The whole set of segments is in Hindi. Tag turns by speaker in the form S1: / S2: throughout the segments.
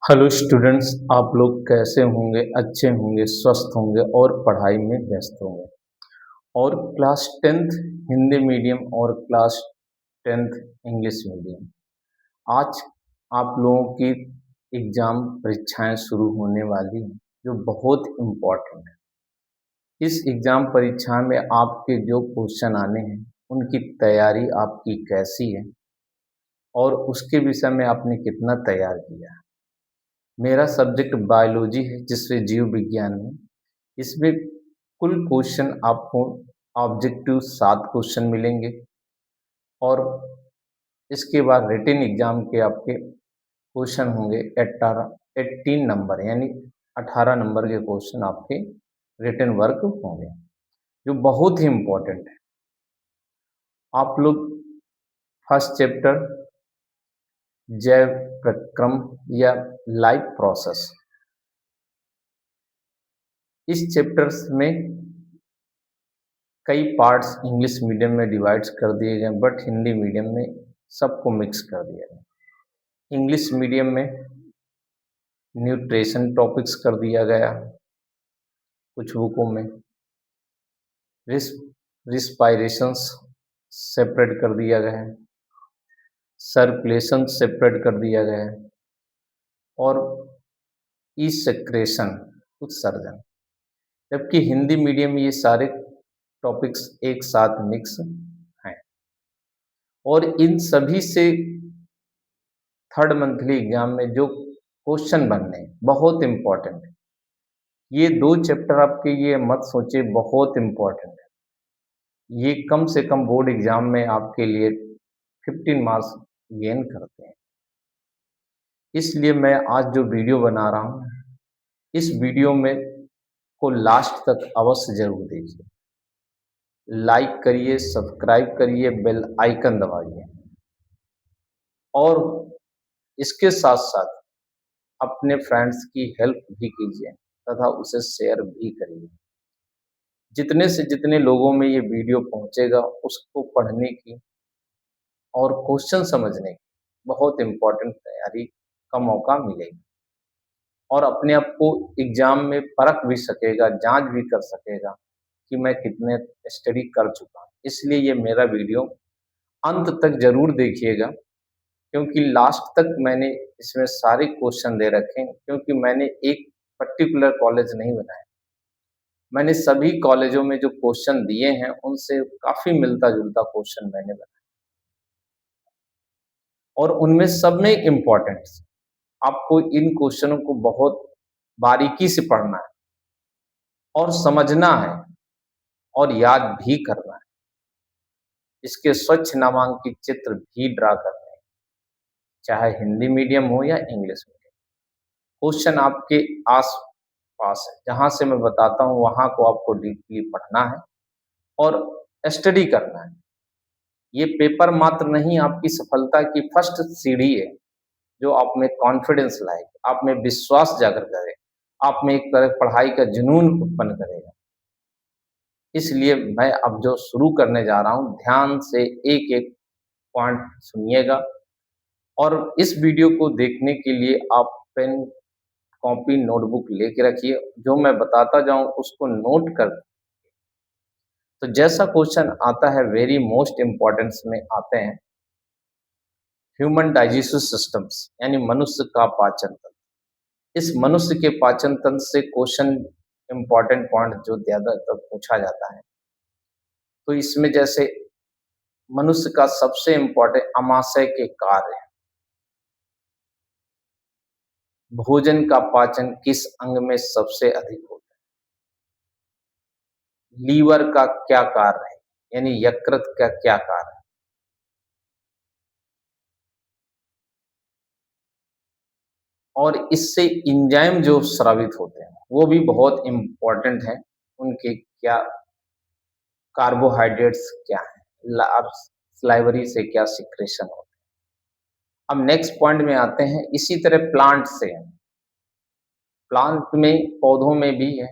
S1: हेलो स्टूडेंट्स, आप लोग कैसे होंगे? अच्छे होंगे, स्वस्थ होंगे और पढ़ाई में व्यस्त होंगे। और क्लास 10th हिंदी मीडियम और क्लास 10th इंग्लिश मीडियम, आज आप लोगों की एग्ज़ाम परीक्षाएं शुरू होने वाली हैं, जो बहुत इम्पोर्टेंट है। इस एग्ज़ाम परीक्षा में आपके जो क्वेश्चन आने हैं, उनकी तैयारी आपकी कैसी है और उसके विषय में आपने कितना तैयार किया है। मेरा सब्जेक्ट बायोलॉजी है, जिसमें जीव विज्ञान में इसमें कुल क्वेश्चन आपको ऑब्जेक्टिव 7 क्वेश्चन मिलेंगे और इसके बाद रिटन एग्जाम के आपके क्वेश्चन होंगे 18 नंबर, यानी 18 नंबर के क्वेश्चन आपके रिटन वर्क होंगे, जो बहुत ही इम्पोर्टेंट है। आप लोग फर्स्ट चैप्टर जैव प्रक्रम या लाइफ प्रोसेस, इस चैप्टर्स में कई पार्ट्स इंग्लिश मीडियम में डिवाइड्स कर दिए गए, बट हिंदी मीडियम में सबको मिक्स कर दिया गया। इंग्लिश मीडियम में न्यूट्रिशन टॉपिक्स कर दिया गया कुछ बुकों में, रिस रिस्पायरेशंस सेपरेट कर दिया गया है, सर्कुलेशन सेपरेट कर दिया गया है और ई सेक्रेशन उत्सर्जन। जबकि हिंदी मीडियम में ये सारे टॉपिक्स एक साथ मिक्स हैं और इन सभी से थर्ड मंथली एग्जाम में जो क्वेश्चन बनने हैं, बहुत इम्पोर्टेंट है। ये 2 चैप्टर आपके, ये मत सोचिए, बहुत इम्पोर्टेंट है। ये कम से कम बोर्ड एग्जाम में आपके लिए 15 मार्क्स गेन करते हैं। इसलिए मैं आज जो वीडियो बना रहा हूँ, इस वीडियो में को लास्ट तक अवश्य जरूर देखिए। लाइक करिए, सब्सक्राइब करिए, बेल आइकन दबाइए और इसके साथ साथ अपने फ्रेंड्स की हेल्प भी कीजिए तथा उसे शेयर भी करिए। जितने से जितने लोगों में ये वीडियो पहुंचेगा, उसको पढ़ने की और क्वेश्चन समझने की बहुत इम्पोर्टेंट तैयारी का मौका मिलेगा और अपने आप को एग्जाम में परख भी सकेगा, जांच भी कर सकेगा कि मैं कितने स्टडी कर चुका हूँ। इसलिए ये मेरा वीडियो अंत तक जरूर देखिएगा, क्योंकि लास्ट तक मैंने इसमें सारे क्वेश्चन दे रखे हैं, क्योंकि मैंने एक पर्टिकुलर कॉलेज नहीं बनाया। मैंने सभी कॉलेजों में जो क्वेश्चन दिए हैं, उनसे काफ़ी मिलता-जुलता क्वेश्चन मैंने बनाया और उनमें सब में इम्पोर्टेंट, आपको इन क्वेश्चनों को बहुत बारीकी से पढ़ना है और समझना है और याद भी करना है। इसके स्वच्छ नामांकित चित्र भी ड्रा करने हैं, चाहे हिंदी मीडियम हो या इंग्लिश मीडियम। क्वेश्चन आपके आस-पास है, जहाँ से मैं बताता हूँ वहाँ को आपको डीपली पढ़ना है और स्टडी करना है। ये पेपर मात्र नहीं, आपकी सफलता की फर्स्ट सीढ़ी है, जो आप में कॉन्फिडेंस लाएगी, आप में विश्वास जागर करे, आप में एक तरह पढ़ाई का जुनून उत्पन्न करेगा। इसलिए मैं अब जो शुरू करने जा रहा हूँ, ध्यान से एक-एक पॉइंट सुनिएगा और इस वीडियो को देखने के लिए आप पेन, कॉपी, नोटबुक लेके रखिए। जो मैं बताता जाऊँ उसको नोट कर, तो जैसा क्वेश्चन आता है, वेरी मोस्ट इम्पोर्टेंस में आते हैं ह्यूमन डाइजेस्टिव सिस्टम्स, यानी मनुष्य का पाचन तंत्र। इस मनुष्य के पाचन तंत्र से क्वेश्चन इम्पोर्टेंट पॉइंट जो ज़्यादातर पूछा जाता है, तो इसमें जैसे मनुष्य का सबसे इम्पोर्टेंट आमाशय के कार्य, भोजन का पाचन किस अंग में सबसे अधिक होता है, लीवर का क्या कार्य है, यानी यकृत का क्या कार्य है, और इससे एंजाइम जो स्रावित होते हैं वो भी बहुत इम्पोर्टेंट है, उनके क्या कार्बोहाइड्रेट्स क्या है, स्लाइवरी से क्या सिक्रेशन होता है। अब नेक्स्ट पॉइंट में आते हैं, इसी तरह प्लांट से, प्लांट में पौधों में भी है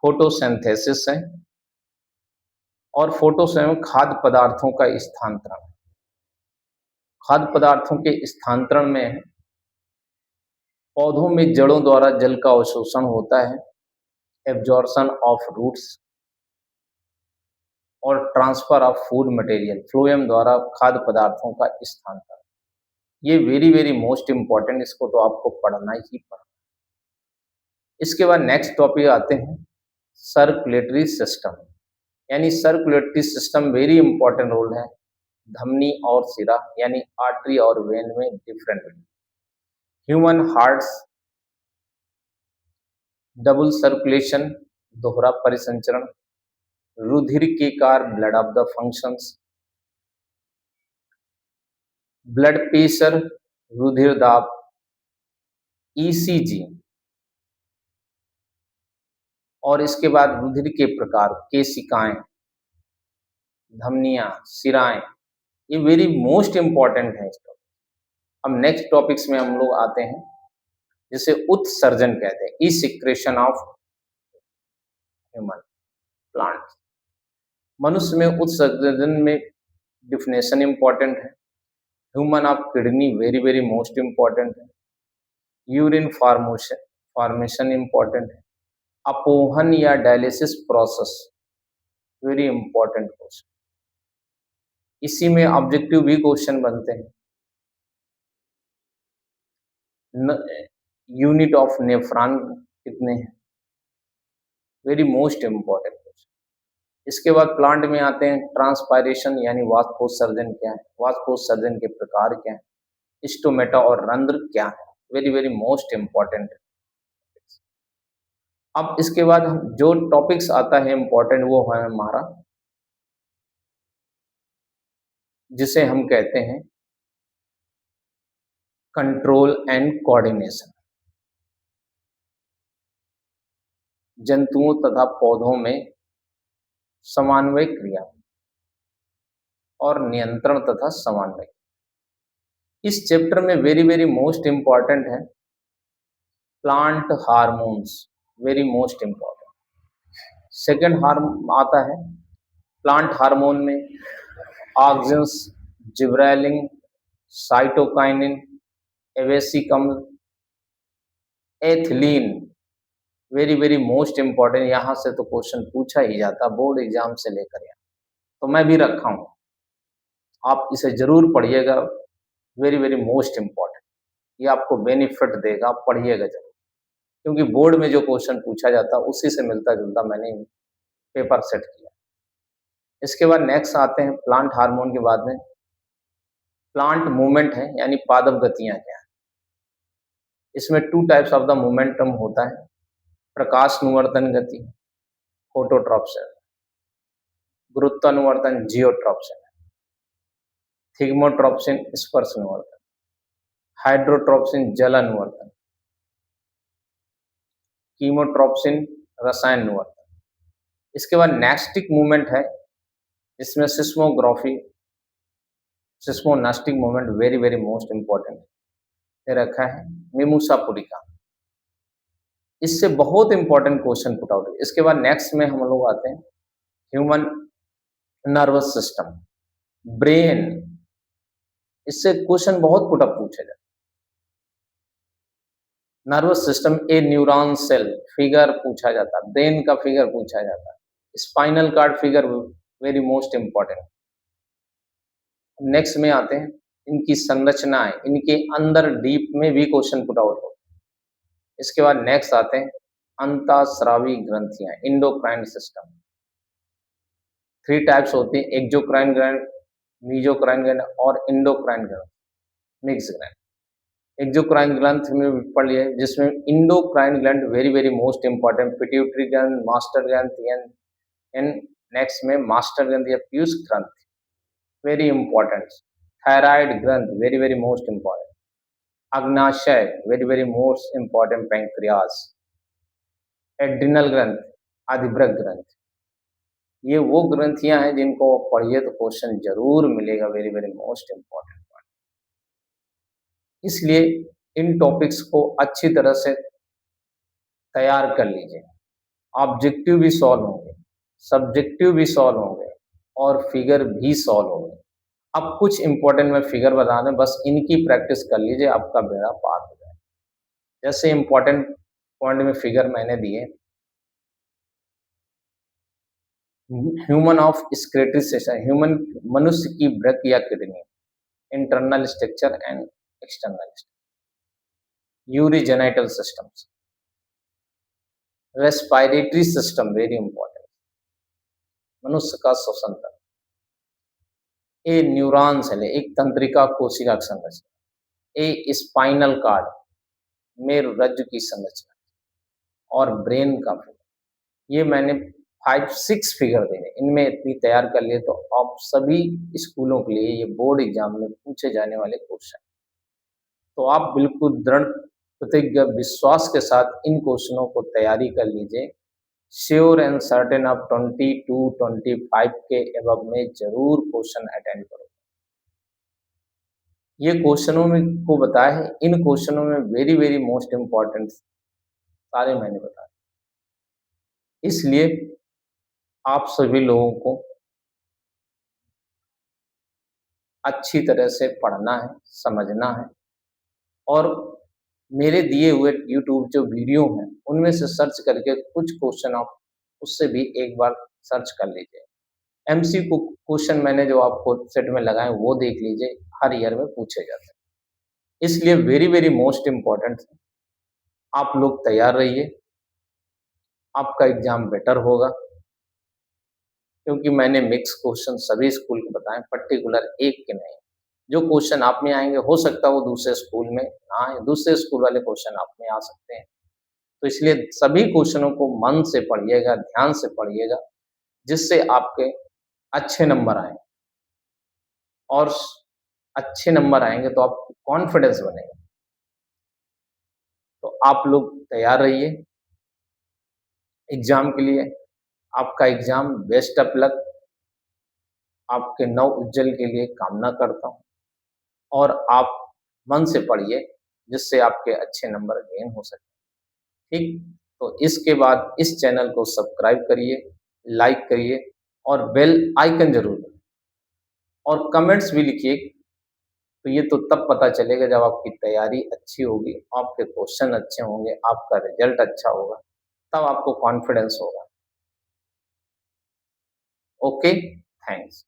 S1: फोटोसिंथेसिस है और फोटोसिंथेसिस खाद्य पदार्थों का स्थानांतरण। खाद्य पदार्थों के स्थानांतरण में पौधों में जड़ों द्वारा जल का अवशोषण होता है, एब्जॉर्प्शन ऑफ रूट्स और transfer of food material, phloem द्वारा खाद्य पदार्थों का स्थानांतरण। ये वेरी वेरी मोस्ट इम्पॉर्टेंट, इसको तो आपको पढ़ना ही पड़ना। इसके बाद नेक्स्ट टॉपिक आते हैं सर्कुलेटरी सिस्टम, यानी circulatory system very important role है धमनी और सिरा यानी आर्टरी और वेन में different. Human hearts double circulation, दोहरा परिसंचरण, रुधिर के कार्य blood of the functions, blood pressure, रुधिर दाब, ईसीजी, और इसके बाद रुधिर के प्रकार, केशिकाएं, धमनियां, सिराएं, ये वेरी मोस्ट इंपॉर्टेंट है। अब नेक्स्ट टॉपिक्स में हम लोग आते हैं जिसे उत्सर्जन कहते हैं, ई सिक्रेशन ऑफ ह्यूमन प्लांट। मनुष्य में उत्सर्जन में डिफिनेशन इंपॉर्टेंट है। Human of kidney very very most important है। यूरिन फॉर्मेशन इंपॉर्टेंट है। अपोहन या dialysis process very important question, इसी में ऑब्जेक्टिव भी क्वेश्चन बनते हैं। यूनिट ऑफ नेफ्रॉन कितने हैं, वेरी मोस्ट इंपॉर्टेंट क्वेश्चन। इसके बाद प्लांट में आते हैं ट्रांसपायरेशन यानी वाष्पोत्सर्जन क्या है, वाष्पोत्सर्जन के प्रकार क्या है, स्टोमेटा और रंध्र क्या है, वेरी वेरी मोस्ट इंपॉर्टेंट। अब इसके बाद जो टॉपिक्स आता है इंपॉर्टेंट वो है हमारा, जिसे हम कहते हैं कंट्रोल एंड कोऑर्डिनेशन। जंतुओं तथा पौधों में समन्वय क्रिया और नियंत्रण तथा समन्वय। इस चैप्टर में वेरी वेरी मोस्ट इंपॉर्टेंट है plant hormones, very most important. Second hormone आता है प्लांट हार्मोन में ऑक्सिन्स, जिब्रेलिन, साइटोकाइनिन, एवेसिकम, ethylene, very very most important. यहाँ से तो क्वेश्चन पूछा ही जाता बोर्ड एग्जाम से लेकर यहाँ, तो मैं भी रखा हूँ, आप इसे जरूर पढ़िएगा, वेरी वेरी मोस्ट इंपॉर्टेंट, ये आपको बेनिफिट देगा, आप पढ़िएगा जरूर, क्योंकि बोर्ड में जो क्वेश्चन पूछा जाता उसी से मिलता जुलता मैंने पेपर सेट किया। इसके बाद नेक्स्ट आते हैं प्लांट हार्मोन के बाद में प्लांट मूवमेंट है, यानी पादप गतियां क्या है। इसमें two types of the momentum होता है, प्रकाशानुवर्तन गति फोटोट्रॉप्सन, गुरुत्वानुवर्तन जियोट्रॉप्सन, थिग्मोट्रॉप्सिन स्पर्श अनुवर्तन, हाइड्रोट्रॉप्सिन जल अनुवर्तन, कीमोट्रॉप्सिन रसायन अनुवर्तन। इसके बाद नेक्स्टिक मूवमेंट है, इसमें seismography, seismonastic movement very very most important रखा है, मिमूसा पुडिका। इससे बहुत इंपॉर्टेंट क्वेश्चन पुट आउट है। इसके बाद नेक्स्ट में हम लोग आते हैं ह्यूमन नर्वस सिस्टम, ब्रेन, इससे क्वेश्चन बहुत पुट अप पूछे जाते। नर्वस सिस्टम ए न्यूरॉन सेल फिगर पूछा जाता, ब्रेन का फिगर पूछा जाता, spinal cord figure very most important. Next में आते हैं इनकी संरचनाएं, इनके अंदर डीप में भी क्वेश्चन पुट आउट हो। इसके बाद नेक्स्ट आते हैं अंतःस्रावी ग्रंथियां, इंडोक्राइन सिस्टम। 3 टाइप्स होती हैं, एक्सोक्राइन ग्रंथ, मीजोक्राइन ग्रंथ और इंडोक्राइन ग्रंथ, मिक्स ग्रंथ। एक्सोक्राइन ग्रंथ में पढ़ लिया, जिसमें इंडोक्राइन ग्रंथ very very most important, pituitary ग्रंथ, मास्टर ग्रंथ, एंड नेक्स्ट में मास्टर ग्रंथ या पीयूष ग्रंथ वेरी इंपॉर्टेंट, थायराइड ग्रंथ वेरी वेरी मोस्ट इंपॉर्टेंट, अग्नाशय very very most important, pancreas, adrenal ग्रंथ, अधिभृत ग्रंथ। ये वो ग्रंथियां हैं जिनको पढ़िए तो क्वेश्चन जरूर मिलेगा, very very most important part. इसलिए इन टॉपिक्स को अच्छी तरह से तैयार कर लीजिए, ऑब्जेक्टिव भी सॉल्व होंगे, सब्जेक्टिव भी सॉल्व होंगे और फिगर भी सॉल्व होंगे। अब कुछ इंपॉर्टेंट मैं फिगर बता दें, बस इनकी प्रैक्टिस कर लीजिए, आपका बेड़ा पार हो जाए। जैसे इम्पोर्टेंट पॉइंट में फिगर मैंने दिए, human of skeletal system, human मनुष्य की वृक्क या kidney, internal structure and external, urogenital systems, respiratory system very important, मनुष्य का श्वसन तंत्र, ए न्यूरॉन सेल, एक तंत्रिका कोशिका संरचना, ए स्पाइनल कार्ड, मेरुरज्जु की संरचना, और ब्रेन का फिगर। ये मैंने 5-6 फिगर देने, इनमें इतनी तैयार कर लिए तो आप सभी स्कूलों के लिए ये बोर्ड एग्जाम में पूछे जाने वाले क्वेश्चन, तो आप बिल्कुल दृढ़ प्रतिज्ञ विश्वास के साथ इन क्वेश्चनों को तैयारी कर लीजिए। श्योर एंड सर्टेन आप 22-25 के एबव में जरूर क्वेश्चन अटेंड करो। ये क्वेश्चनों में को बताया है, इन क्वेश्चनों में वेरी वेरी मोस्ट इम्पॉर्टेंट सारे मैंने बताए, इसलिए आप सभी लोगों को अच्छी तरह से पढ़ना है, समझना है, और मेरे दिए हुए यूट्यूब जो वीडियो हैं उनमें से सर्च करके कुछ क्वेश्चन आप उससे भी एक बार सर्च कर लीजिए। एमसीक्यू क्वेश्चन मैंने जो आपको सेट में लगाए वो देख लीजिए, हर ईयर में पूछे जाते हैं, इसलिए वेरी वेरी मोस्ट इम्पॉर्टेंट है। आप लोग तैयार रहिए, आपका एग्जाम बेटर होगा, क्योंकि मैंने मिक्स क्वेश्चन सभी स्कूल को बताएं, पर्टिकुलर एक के नहीं। जो क्वेश्चन आप में आएंगे हो सकता है वो दूसरे स्कूल में ना आए, दूसरे स्कूल वाले क्वेश्चन आप में आ सकते हैं, तो इसलिए सभी क्वेश्चनों को मन से पढ़िएगा, ध्यान से पढ़िएगा, जिससे आपके अच्छे नंबर आए, और अच्छे नंबर आएंगे तो आपको कॉन्फिडेंस बनेगा। तो आप लोग तैयार रहिए एग्जाम के लिए, आपका एग्जाम बेस्ट ऑफ लक, आपके नव उज्जवल के लिए कामना करता हूँ, और आप मन से पढ़िए जिससे आपके अच्छे नंबर गेन हो सके। ठीक, तो इसके बाद इस चैनल को सब्सक्राइब करिए, लाइक करिए, और बेल आइकन जरूर दबाइए, और कमेंट्स भी लिखिए, तो ये तो तब पता चलेगा जब आपकी तैयारी अच्छी होगी, आपके क्वेश्चन अच्छे होंगे, आपका रिजल्ट अच्छा होगा, तब आपको कॉन्फिडेंस होगा। Okay, thanks.